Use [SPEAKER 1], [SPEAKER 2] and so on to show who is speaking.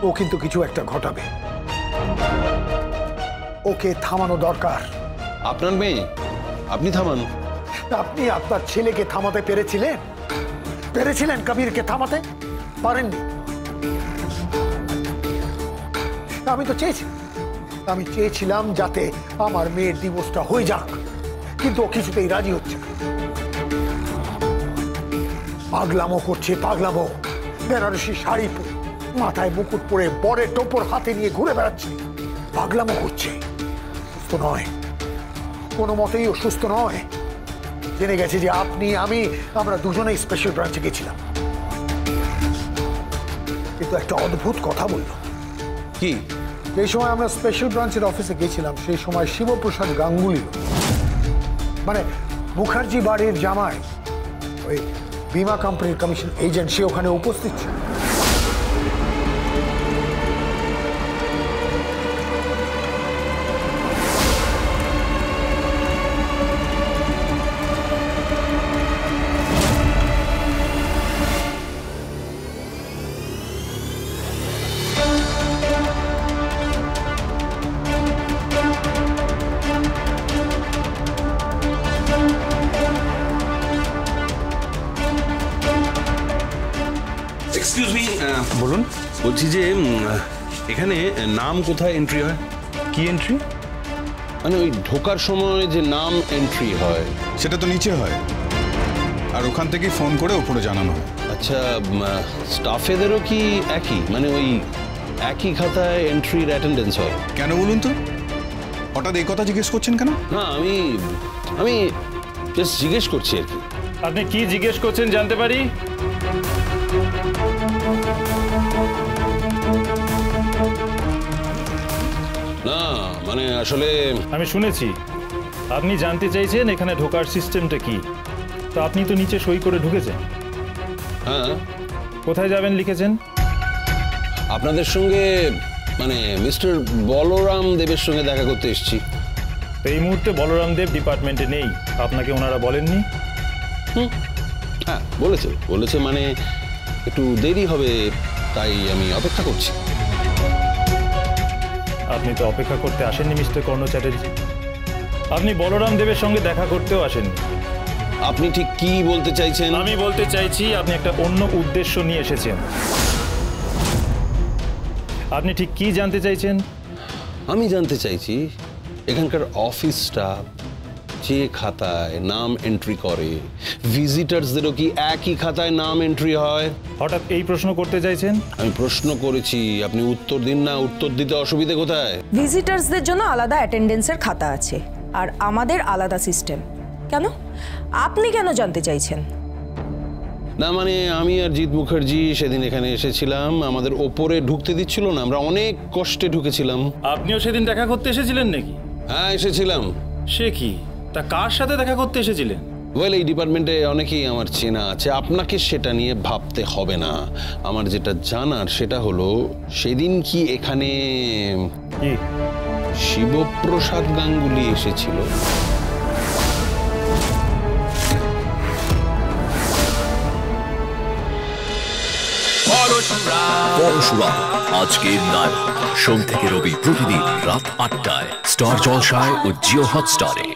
[SPEAKER 1] ও কিন্তু কিছু একটা ঘটাবে। ওকে থামানো দরকার।
[SPEAKER 2] আপনার মেয়ে, আপনি থামান।
[SPEAKER 1] আপনি আপনার ছেলেকে থামাতে পেরেছিলেন? কবিরকে থামাতে পারেননি। আমি তো চেয়েছিলাম যাতে আমার মেয়ের ডিভোর্সটা হয়ে যাক, কিন্তু ও কিছুতেই রাজি হচ্ছে না। পাগলামো করছে, পাগলামো। বেনারসি শাড়ি পরে, মাথায় মুকুট পরে, বরের টোপর হাতে নিয়ে ঘুরে বেড়াচ্ছে, পাগলামো করছে। সুস্থ নয়, কোনো মতেই ও সুস্থ নয়। জেনে গেছে যে আপনি, আমরা দুজনেই স্পেশাল ব্রাঞ্চে গেছিলাম, কিন্তু একটা অদ্ভুত কথা বলল।
[SPEAKER 2] কি?
[SPEAKER 1] এই সময় আমরা স্পেশাল ব্রাঞ্চের অফিসে গেছিলাম, সেই সময় শিবপ্রসাদ গাঙ্গুলি, মানে মুখার্জি বাড়ির জামাই, ওই বিমা কোম্পানির কমিশন এজেন্ট, সে ওখানে উপস্থিত ছিল।
[SPEAKER 2] এক্সকিউজ মি, বলুন। বলছি যে এখানে নাম কোথায় এন্ট্রি হয়?
[SPEAKER 3] কি এন্ট্রি?
[SPEAKER 2] মানে ওই ঢোকার সময় যে নাম এন্ট্রি হয়
[SPEAKER 3] সেটা তো নিচে হয়, আর ওখান থেকে ফোন করে উপরে জানানো হয়।
[SPEAKER 2] আচ্ছা, স্টাফেদেরও কি একই, মানে ওই একই খাতায় এন্ট্রির অ্যাটেন্ডেন্স হয়?
[SPEAKER 3] কেন বলুন তো, হঠাৎ এই কথা জিজ্ঞেস করছেন কেন?
[SPEAKER 2] না, আমি জাস্ট জিজ্ঞেস করছি আর কি।
[SPEAKER 4] আপনি কি জিজ্ঞেস করছেন জানতে পারি?
[SPEAKER 2] না মানে আসলে
[SPEAKER 4] আমি শুনেছি আপনি জানতে চাইছেন এখানে ঢোকার সিস্টেমটা কি। তো আপনি তো নিচে সই করে ঢুকেছেন।
[SPEAKER 2] হ্যাঁ।
[SPEAKER 4] কোথায় যাবেন লিখেছেন?
[SPEAKER 2] আপনাদের সঙ্গে, মানে মিস্টার বলরাম দেবের সঙ্গে দেখা করতে এসেছি।
[SPEAKER 4] এই মুহূর্তে বলরাম দেব ডিপার্টমেন্টে নেই, আপনাকে ওনারা বলেননি?
[SPEAKER 2] হ্যাঁ বলেছে, মানে একটু দেরি হবে, তাই আমি অপেক্ষা করছি।
[SPEAKER 4] আপনি তো অপেক্ষা করতে আসেননি মিস্টার কর্ণ চ্যাটার্জি, আপনি বলরাম দেবের সঙ্গে দেখা করতেও আসেননি।
[SPEAKER 2] আপনি ঠিক কি বলতে চাইছেন?
[SPEAKER 4] আমি বলতে চাইছি আপনি একটা অন্য উদ্দেশ্য নিয়ে এসেছেন। আপনি ঠিক কি জানতে চাইছেন?
[SPEAKER 2] আমি জানতে চাইছি এখানকার অফিসটা যে খাতায় নাম এন্ট্রি করে, ভিজিটার্সদেরও কি একই খাতায় নাম এন্ট্রি হয়?
[SPEAKER 4] হঠাৎ এই প্রশ্ন করতে চাইছেন?
[SPEAKER 2] আমি প্রশ্ন করেছি, আপনি উত্তর দিন না। উত্তর দিতে অসুবিধে কোথায়?
[SPEAKER 5] ভিজিটার্সদের জন্য আলাদা অ্যাটেন্ডেন্সের খাতা আছে, আর আমাদের আলাদা সিস্টেম। কেন, আপনি কেন জানতে চাইছেন?
[SPEAKER 2] না মানে আমি আর জিৎ মুখার্জি সেদিন এখানে এসেছিলাম, আমাদের ওপরে ঢুকতে দিচ্ছিল না, আমরা অনেক কষ্টে ঢুকেছিলাম।
[SPEAKER 4] আপনিও সেদিন দেখা করতে এসেছিলেন নাকি?
[SPEAKER 2] হ্যাঁ এসেছিলাম।
[SPEAKER 4] সে কি, তা কার সাথে দেখা করতে এসেছিলেন?
[SPEAKER 2] ওয়েল, এই ডিপার্টমেন্টে অনেকেই আমার চেনা আছে, আপনাকে সেটা নিয়ে ভাবতে হবে না। আমার যেটা জানার সেটা হলো সেদিন কি এখানে শিবপ্রসাদ গাঙ্গুলি এসেছিল?
[SPEAKER 6] পরশুরাম আজকের নায়ক, সোম থেকে রবি প্রতিদিন রাত ৮টায় স্টার জলসায় ও জিও হটস্টারে।